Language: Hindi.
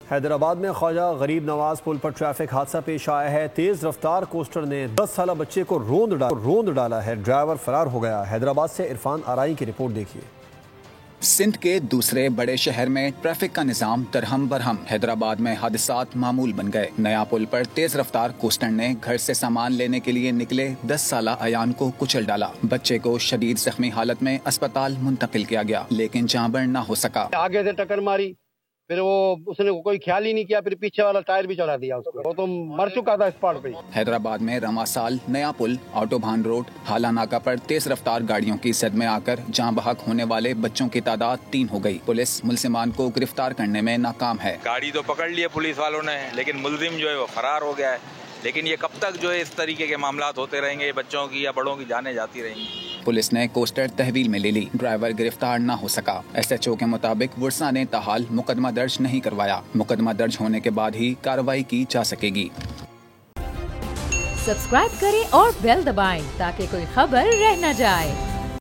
हैदराबाद में ख्वाजा गरीब नवाज पुल पर ट्रैफिक हादसा पेश आया है। तेज रफ्तार कोस्टर ने 10 साल बच्चे को रोंद डाला है। ड्राइवर फरार हो गया। हैदराबाद से इरफान आराई की रिपोर्ट देखिए। सिंध के दूसरे बड़े शहर में ट्रैफिक का निजाम दरहम बरहम। हैदराबाद में हादसात मामूल बन गए। नया पुल पर तेज रफ्तार कोस्टर ने घर से सामान लेने के लिए निकले 10 साला अयान को कुचल डाला। बच्चे को शदीद जख्मी हालत में अस्पताल मुंतकिल किया गया, लेकिन जांबड़ न हो सका। आगे से टक्कर मारी, फिर उसने कोई ख्याल ही नहीं किया, फिर पीछे वाला टायर भी चढ़ा दिया उसको। वो तो मर चुका था स्पॉट पे। हैदराबाद में रमासाल नया पुल ऑटोबान रोड हाला नाका पर तेज रफ्तार गाड़ियों की सद में आकर जाँ बहक होने वाले बच्चों की तादाद 3 हो गई। पुलिस मुलजिमान को गिरफ्तार करने में नाकाम है। गाड़ी तो पकड़ ली है पुलिस वालों ने, लेकिन मुलजिम जो है वो फरार हो गया है। लेकिन ये कब तक जो है इस तरीके के मामलात होते रहेंगे? बच्चों की या बड़ों की जानें जाती रहेंगी। पुलिस ने कोस्टर तहवील में ले ली। ड्राइवर गिरफ्तार न हो सका। SHO के मुताबिक वर्षा ने ताहाल मुकदमा दर्ज नहीं करवाया। मुकदमा दर्ज होने के बाद ही कार्रवाई की जा सकेगी। सब्सक्राइब करें और बेल दबाएं ताकि कोई खबर रह न जाए।